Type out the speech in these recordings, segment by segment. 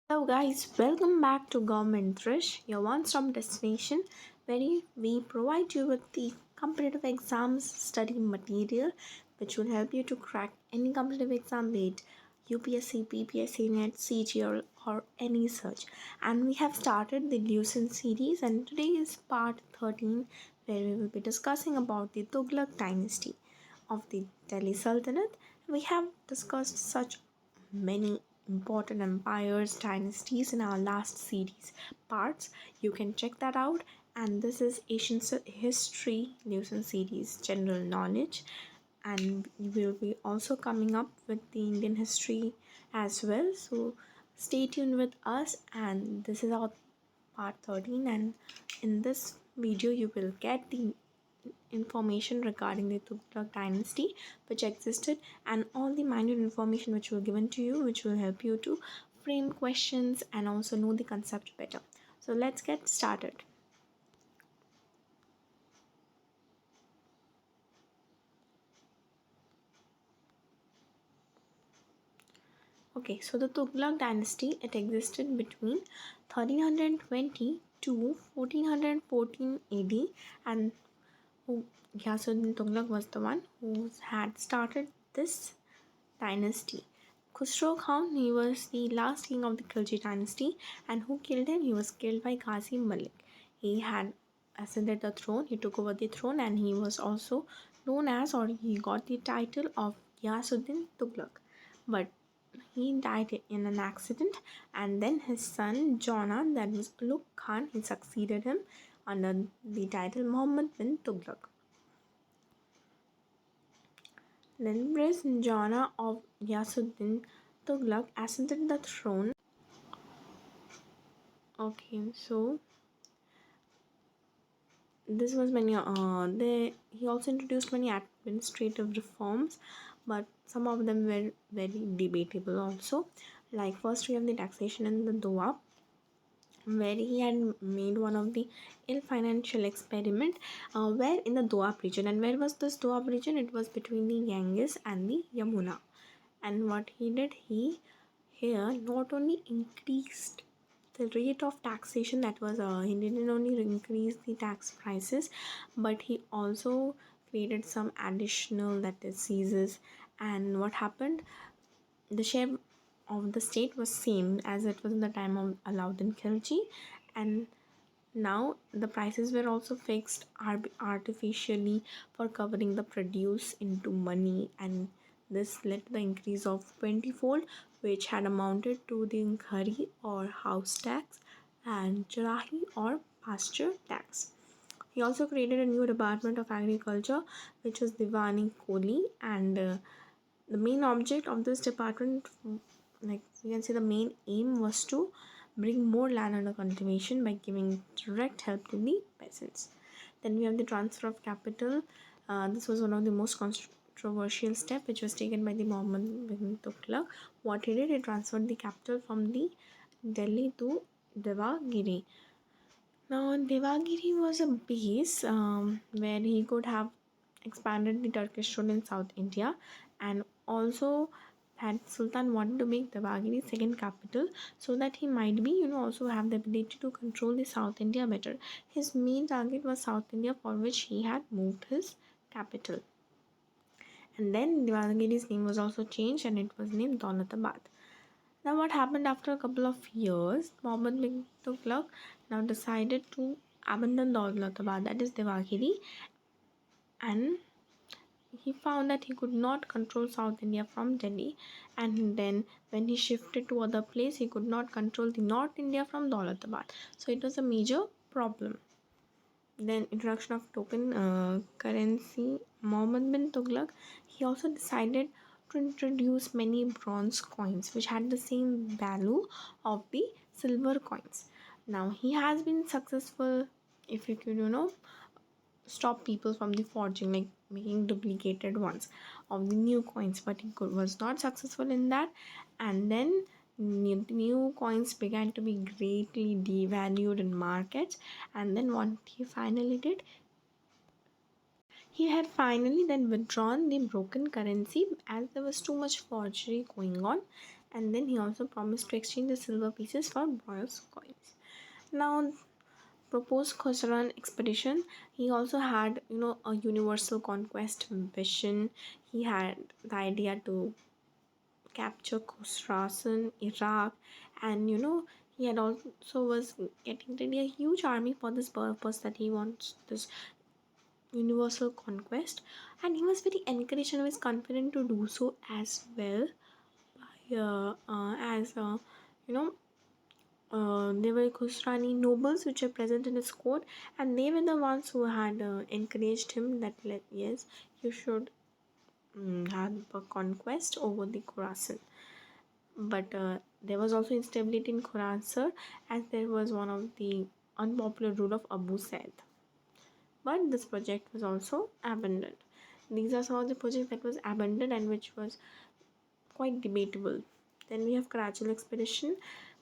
Hello guys, welcome back to Govt Drish, your one-stop destination where we provide you with the competitive exams study material which will help you to crack any competitive exam, be it UPSC, BPSC, NET, CG or any such. And we have started the Lucent series, and today is part 13 where we will be discussing about the Tughlaq Dynasty of the Delhi Sultanate. We have discussed such many important empires, dynasties in our last series parts. You can check that out. And this is Asian History Lucent series, general knowledge. And we will be also coming up with the Indian history as well. So stay tuned with us. And this is our part 13. And in this video, you will get the information regarding the Tughlaq dynasty which existed, and all the minute information which will given to you, which will help you to frame questions and also know the concept better. So let's get started. Okay, so the Tughlaq dynasty, it existed between 1320 to 1414 AD, and who Ghiyasuddin Tughlaq was the one who had started this dynasty. Khusro Khan, he was the last king of the Khilji dynasty, and who killed him? He was killed by Qasim Malik. He had ascended the throne, he took over the throne, and he was also known as, or he got the title of Ghiyasuddin Tughlaq. But he died in an accident, and then his son Jona, that was Ulugh Khan, he succeeded him under the title Muhammad bin Tughlaq. Then Prince Jana of Ghiyasuddin Tughlaq ascended the throne. Okay, so this was many. He also introduced many administrative reforms, but some of them were very debatable also. Like first, we have the taxation in the Doab, where he had made one of the ill financial experiment, where in the Doab region. And where was this Doab region? It was between the Ganges and the Yamuna. And what he did, he here not only increased the rate of taxation, that was he didn't only increase the tax prices, but he also created some additional, that is seizes. And what happened, the share of the state was same as it was in the time of Alauddin Khilji, and now the prices were also fixed artificially for covering the produce into money, and this led to the increase of 20-fold, which had amounted to the ghari or house tax and charahi or pasture tax. He also created a new department of agriculture, which was Diwani Koli, and the main object of this department, like you can see, the main aim was to bring more land under cultivation by giving direct help to the peasants. Then we have the transfer of capital. This was one of the most controversial step which was taken by the Muhammad bin Tughlaq. What he did, he transferred the capital from the Delhi to Devagiri. Now Devagiri was a base where he could have expanded the Turkish rule in South India, and also had Sultan wanted to make Devagiri second capital so that he might be, also have the ability to control the South India better. His main target was South India, for which he had moved his capital. And then Devagiri's name was also changed, and it was named Daulatabad. Now what happened after a couple of years, Muhammad bin Tughlaq now decided to abandon Daulatabad, that is Devagiri, and he found that he could not control South India from Delhi, and then when he shifted to other place, he could not control the North India from Daulatabad. So it was a major problem. Then introduction of token currency. Muhammad bin Tughlaq, he also decided to introduce many bronze coins which had the same value of the silver coins. Now he has been successful, if you could stop people from the forging, like making duplicated ones of the new coins, but he was not successful in that. And then new coins began to be greatly devalued in markets, and then what he finally did, he had finally then withdrawn the broken currency as there was too much forgery going on. and then he also promised to exchange the silver pieces for bronze coins. Now, proposed Khosran expedition, he also had a universal conquest vision. He had the idea to capture Khosrasan, Iraq, and he had also was getting ready a huge army for this purpose, that he wants this universal conquest, and he was very encouraged and was confident to do so as well. As you know There were Khusrani nobles which were present in his court, and they were the ones who had encouraged him that yes, you should have a conquest over the Khorasan. But there was also instability in Khorasan, as there was one of the unpopular rule of Abu Said. But this project was also abandoned. These are some of the projects that was abandoned and which was quite debatable. Then we have Karachal expedition.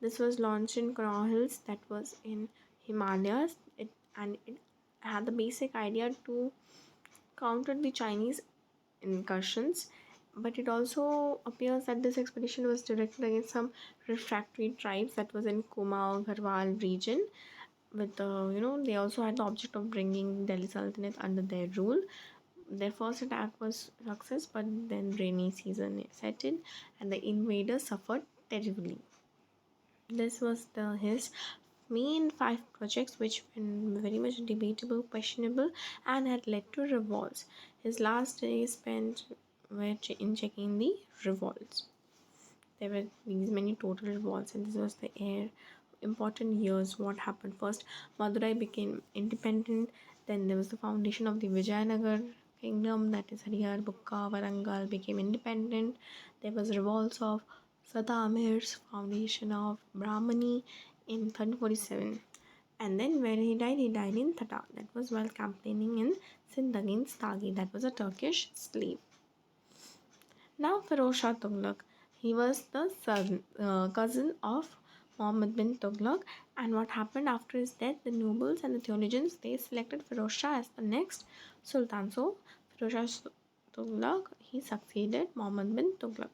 This was launched in Karaw Hills, that was in Himalayas. It had the basic idea to counter the Chinese incursions, but it also appears that this expedition was directed against some refractory tribes that was in Kumaon Garhwal region. With they also had the object of bringing Delhi Sultanate under their rule. Their first attack was success, but then rainy season set in and the invaders suffered terribly. This was his main five projects, which were very much debatable, questionable, and had led to revolts. His last days spent in checking the revolts. There were these many total revolts, and this was the important years. What happened first? Madurai became independent. Then there was the foundation of the Vijayanagar kingdom, that is Harihar, Bukka, Varangal became independent. There was revolts of Sada Amir's foundation of Brahmani in 1347. And then when he died in Tata. That was while campaigning in Sindh against Taghi, that was a Turkish slave. Now Firoz Shah Tughlaq, he was the cousin of Muhammad bin Tughlaq, and what happened after his death, the nobles and the theologians, they selected Firoz Shah as the next sultan. So Firoz Shah Tughlaq, he succeeded Muhammad bin Tughlaq.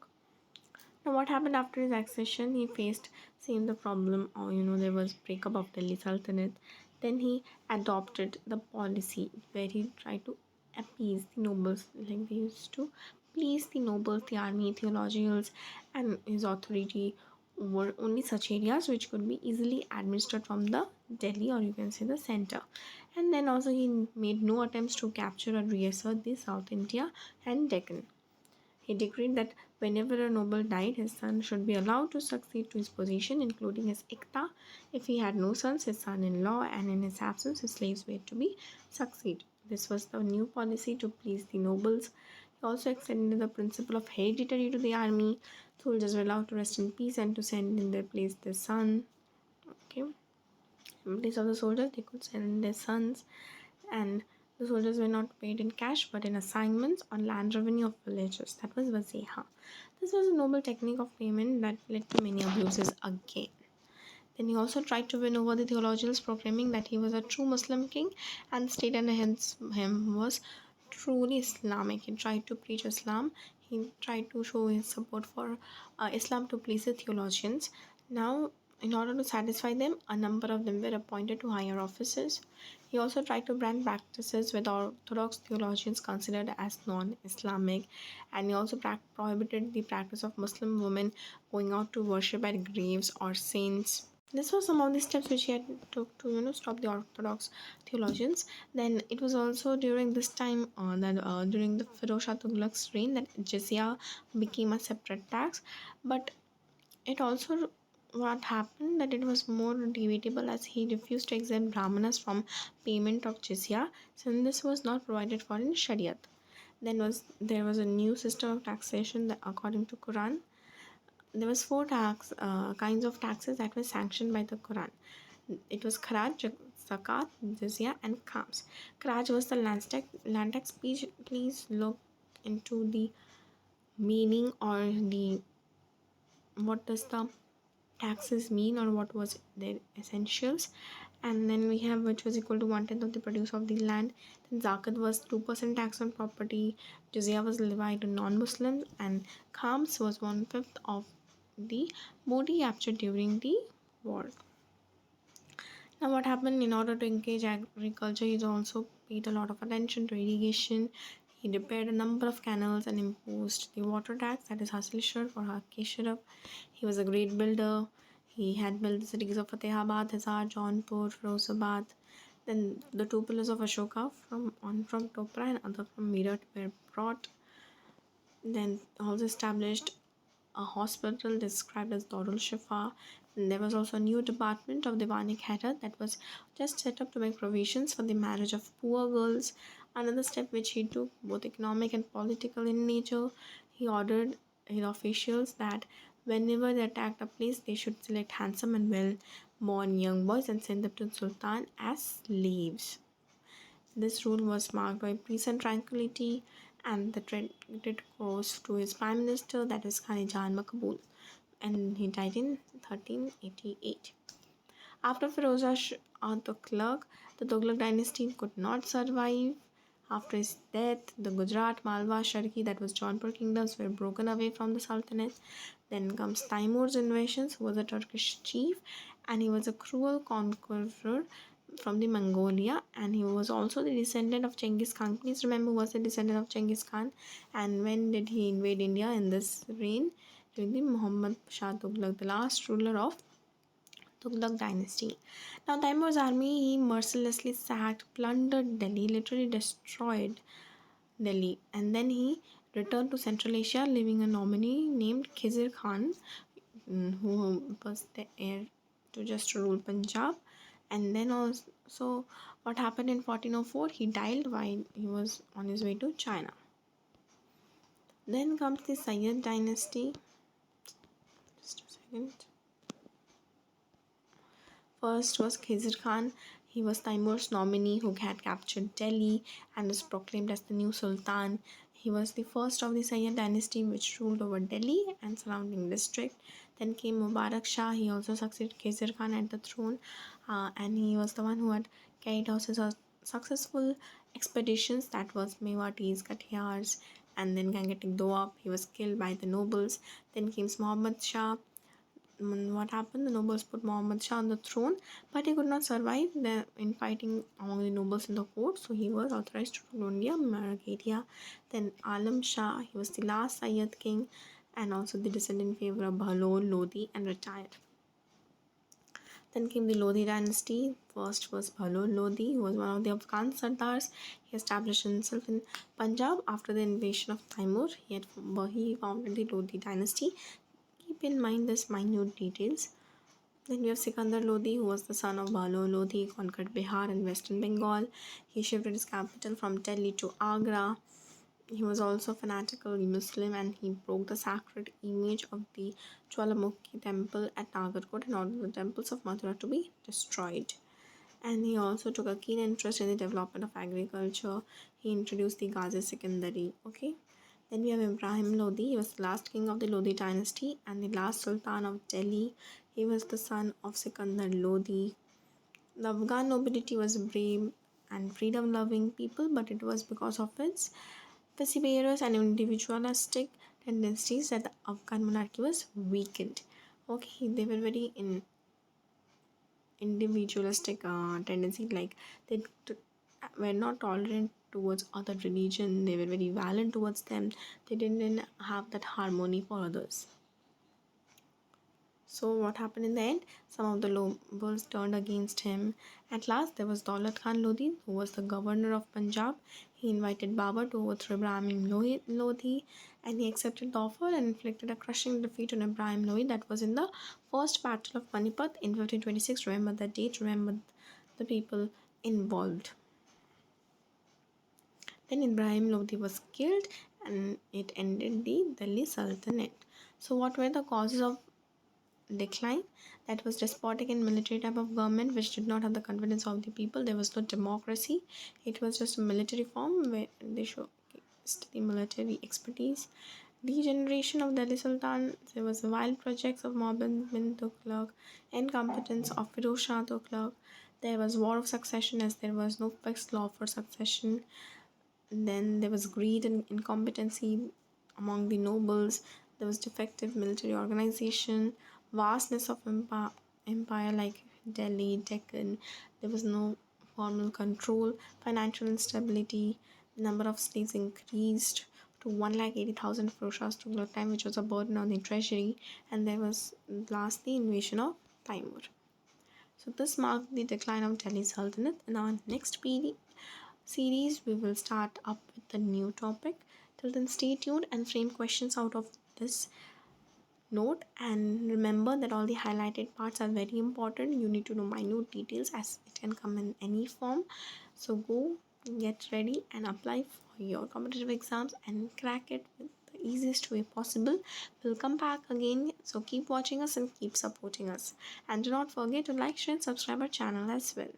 Now what happened after his accession? He faced same the problem, or there was breakup of Delhi Sultanate. Then he adopted the policy where he tried to appease the nobles, like they used to please the nobles, the army, theologians, and his authority over only such areas which could be easily administered from the Delhi, or you can say the center. And then also he made no attempts to capture or reassert the South India and Deccan. He decreed that whenever a noble died, his son should be allowed to succeed to his position, including his ikta. If he had no sons, his son-in-law, and in his absence, his slaves were to be succeed. This was the new policy to please the nobles. He also extended the principle of hereditary to the army. Soldiers were allowed to rest in peace and to send in their place their son. Okay. In place of the soldiers, they could send in their sons, and the soldiers were not paid in cash but in assignments on land revenue of villages. That was Vazeha. This was a noble technique of payment that led to many abuses again. Then he also tried to win over the theologians, proclaiming that he was a true Muslim king and the state under him was truly Islamic. He tried to preach Islam. He tried to show his support for Islam to please the theologians. Now, in order to satisfy them, a number of them were appointed to higher offices. He also tried to ban practices with Orthodox theologians considered as non-Islamic, and he also prohibited the practice of Muslim women going out to worship at graves or saints. This was some of the steps which he had took to stop the Orthodox theologians. Then it was also during this time that during the Firoz Shah Tughlaq's reign that jizya became a separate tax, but it also what happened that it was more debatable as he refused to exempt brahmanas from payment of jizya, since this was not provided for in Shariat. Then there was a new system of taxation that, according to Quran, there was four kinds of taxes that were sanctioned by the Quran. It was kharaj, zakat, jizya, and khams. Kharaj was the land tax. Please look into the meaning or the what does the taxes mean or what was their essentials. And then we have which was equal to 1/10 of the produce of the land. Then zakat was 2% tax on property. Jizya was levied to non-Muslims, and khams was 1/5 of the booty captured during the war. Now, what happened in order to engage agriculture, he also paid a lot of attention to irrigation. He repaired a number of canals and imposed the water tax, that is Hasil Shur for Hakeshwarab. He was a great builder. He had built the cities of Fatehabad, Hisar, Jaunpur, Firozabad. Then the two pillars of Ashoka from Topra and other from Meerut were brought. Then also established a hospital described as Darul Shifa. And there was also a new department of Diwani Khairat that was just set up to make provisions for the marriage of poor girls. Another step which he took, both economic and political in nature, he ordered his officials that whenever they attacked a place, they should select handsome and well-born young boys and send them to the Sultan as slaves. This rule was marked by peace and tranquility, and the credit goes to his prime minister, that is Khan Makbul, and he died in 1388. After Firoz Shah Tughlaq, the Tughlaq dynasty could not survive. After his death, the Gujarat, Malwa, Sharqi, that was Jaunpur kingdoms, were broken away from the Sultanate. Then comes Timur's invasions, who was a Turkish chief, and he was a cruel conqueror from the Mongolia, and he was also the descendant of Genghis Khan. Please remember, who was the descendant of Genghis Khan, and when did he invade India in this reign? During the Muhammad Shah Tughlaq, the last ruler of Tughlaq Dynasty. Now, Timur's army, he mercilessly sacked, plundered Delhi, literally destroyed Delhi, and then he returned to Central Asia, leaving a nominee named Khizr Khan, who was the heir to just rule Punjab. And then also, what happened in 1404? He died while he was on his way to China. Then comes the Sayyid dynasty. Just a second. First was Khizr Khan. He was Timur's nominee who had captured Delhi and was proclaimed as the new Sultan. He was the first of the Sayyid dynasty which ruled over Delhi and surrounding district. Then came Mubarak Shah. He also succeeded Khizr Khan at the throne, and he was the one who had carried out his successful expeditions, that was Mewatis, Kathiars, and then Gangetic Doab. He was killed by the nobles. Then came Muhammad Shah. What happened? The nobles put Muhammad Shah on the throne, but he could not survive in fighting among the nobles in the court, so he was authorized to rule India, Margharia. Then Alam Shah, he was the last Sayyid king and also the descendant in favor of Bahlol, Lodi, and retired. Then came the Lodi dynasty. First was Bahlol Lodi, who was one of the Afghan Sardars. He established himself in Punjab after the invasion of Timur. He founded the Lodi dynasty. Keep in mind this minute details. Then we have Sikandar Lodi, who was the son of Bahlol Lodi, conquered Bihar and Western Bengal. He shifted his capital from Delhi to Agra. He was also fanatical Muslim, and he broke the sacred image of the Jwalamukhi temple at Nagarkot and ordered the temples of Mathura to be destroyed. And he also took a keen interest in the development of agriculture. He introduced the Ghazi Sikandari. Okay. Then we have Ibrahim Lodi. He was the last king of the Lodi dynasty and the last sultan of Delhi. He was the son of Sikandar Lodi. The Afghan nobility was brave and freedom-loving people, but it was because of its perseverance and individualistic tendencies that the Afghan monarchy was weakened. Okay, they were very individualistic tendency, like they were not tolerant towards other religion. They were very violent towards them. They didn't have that harmony for others. So what happened in the end? Some of the nobles turned against him. At last there was Daulat Khan Lodi, who was the governor of Punjab. He invited Babur to overthrow Ibrahim Lodi, and he accepted the offer and inflicted a crushing defeat on Ibrahim Lodi. That was in the first battle of Panipat in 1526. Remember that date, remember the people involved. Then Ibrahim Lodi was killed and it ended the Delhi Sultanate. So what were the causes of decline? That was despotic and military type of government which did not have the confidence of the people. There was no democracy. It was just a military form where they showcased the military expertise. Degeneration of Delhi Sultan. There was wild projects of Muhammad bin Tughlaq, incompetence of Firoz Shah Tughlaq. There was war of succession as there was no fixed law for succession. Then there was greed and incompetency among the nobles. There was defective military organization, vastness of empire like Delhi, Deccan. There was no formal control, financial instability. The number of slaves increased to 1,80,000 for Shah's Tughlaq time, which was a burden on the treasury. And there was lastly invasion of Timur. So this marked the decline of Delhi Sultanate. In our next series, we will start up with a new topic. Till then, stay tuned and frame questions out of this note, and remember that all the highlighted parts are very important. You need to know minute details as it can come in any form. So go get ready and apply for your competitive exams and crack it with the easiest way possible. We'll come back again, so keep watching us and keep supporting us, and do not forget to like, share and subscribe our channel as well.